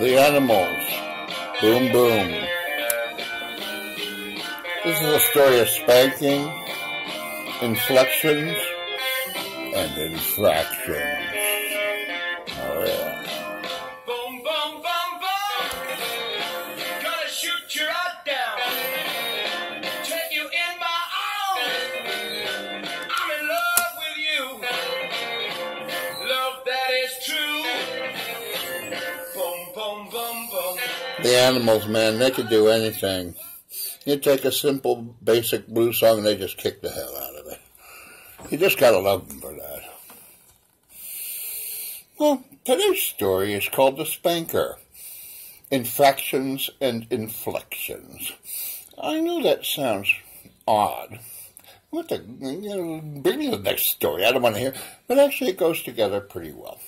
The animals. Boom, boom. This is a story of spanking, inflections, and infractions. Oh, yeah. Boom, boom, boom, boom. Gonna shoot your heart down. Take you in my arms. I'm in love with you. Love that is true. Boom, boom, boom, boom. The animals, man, they could do anything. You take a simple, basic blues song and they just kick the hell out of it. You just gotta love them for that. Well, today's story is called The Spanker. Infractions and Inflections. I know that sounds odd. What the, bring me the next story. I don't want to hear. But actually it goes together pretty well.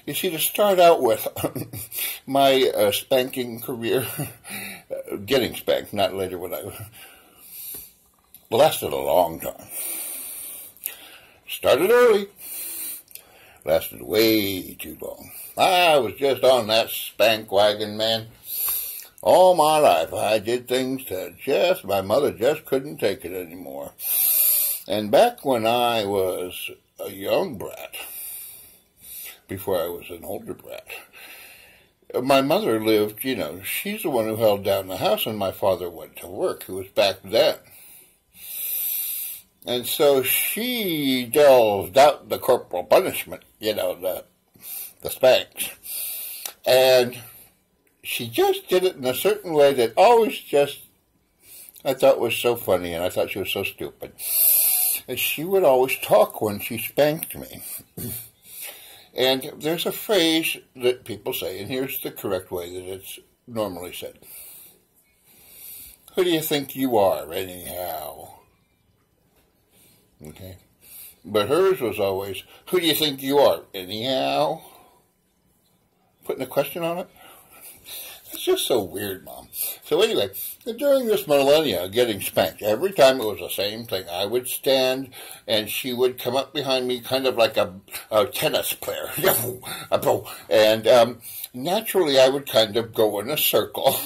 You see, to start out with, my spanking career, getting spanked, not later when I lasted a long time. Started early, lasted way too long. I was just on that spank wagon, man. All my life, I did things that my mother just couldn't take it anymore. And back when I was a young brat, before I was an older brat, my mother lived, she's the one who held down the house, and my father went to work. It was back then. And so she delved out the corporal punishment, the spanks. And she just did it in a certain way that always I thought was so funny, and I thought she was so stupid. And she would always talk when she spanked me. And there's a phrase that people say, and here's the correct way that it's normally said. Who do you think you are, anyhow? Okay. But hers was always, who do you think you are, anyhow? Putting a question on it? It's just so weird, Mom. So anyway, during this millennia getting spanked, every time it was the same thing. I would stand, and she would come up behind me kind of like a tennis player. And naturally, I would kind of go in a circle,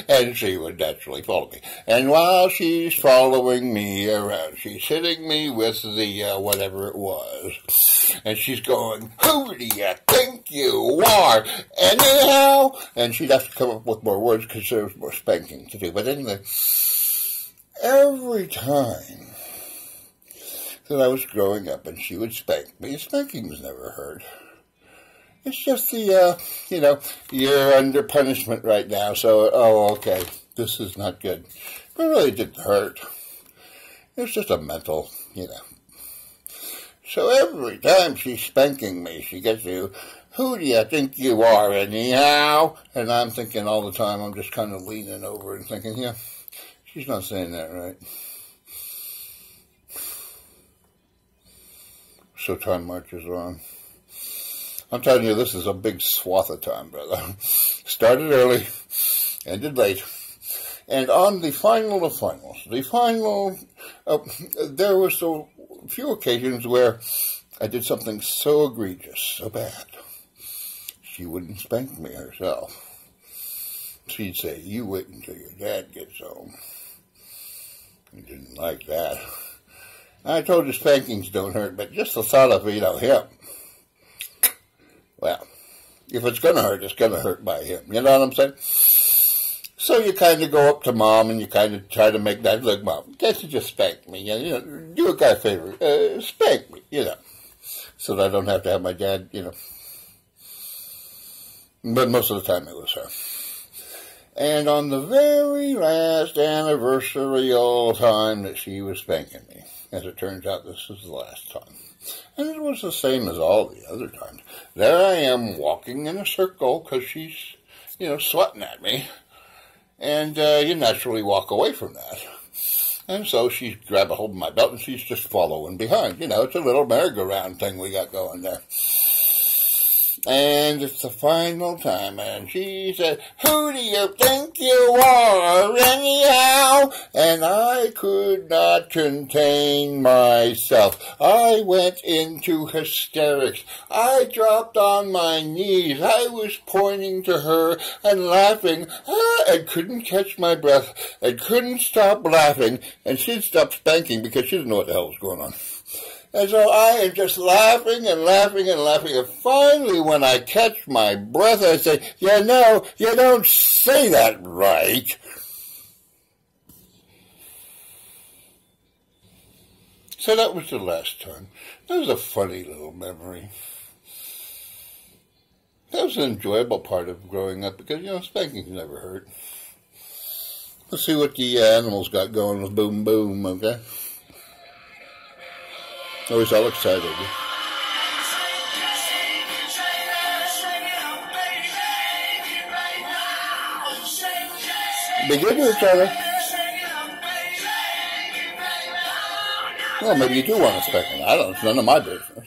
and she would naturally follow me. And while she's following me around, she's hitting me with the whatever it was. And she's going, who do you think you are, anyhow? And she'd have to come up with more words because there was more spanking to do. But anyway, every time that I was growing up and she would spank me, spanking was never heard. It's just the, you're under punishment right now, so, okay, this is not good. But it really didn't hurt. It was just a mental, So every time she's spanking me, she gets to, who do you think you are, anyhow? And I'm thinking all the time, I'm just kind of leaning over and thinking, yeah, she's not saying that right. So time marches on. I'm telling you, this is a big swath of time, brother. Started early, ended late. And on the final of finals, there were so few occasions where I did something so egregious, so bad. She wouldn't spank me herself. She'd say, you wait until your dad gets home. I didn't like that. I told you spankings don't hurt, but just the thought of, him. Well, if it's going to hurt, it's going to hurt by him. You know what I'm saying? So you kind of go up to Mom and you kind of try to make that, look, Mom, can't you just spank me? Do a guy a favor, spank me, so that I don't have to have my dad, But most of the time it was her. And on the very last anniversary time that she was spanking me, as it turns out, this was the last time. And it was the same as all the other times. There I am walking in a circle because she's, sweating at me. And you naturally walk away from that. And so she's grabbed a hold of my belt and she's just following behind. It's a little merry-go-round thing we got going there. And it's the final time, and she said, "Who do you think you are, anyhow?" And I could not contain myself. I went into hysterics. I dropped on my knees. I was pointing to her and laughing, and couldn't catch my breath, and couldn't stop laughing, and she'd stopped spanking because she didn't know what the hell was going on. And so I am just laughing and laughing and laughing. And finally, when I catch my breath, I say, "You know, you don't say that right." So that was the last time. That was a funny little memory. That was an enjoyable part of growing up because, you know, spanking's never hurt. Let's see what the animals got going with Boom Boom, okay? I was all excited. Be good to each other. Well, maybe you do want to spank them. I don't. It's none of my business.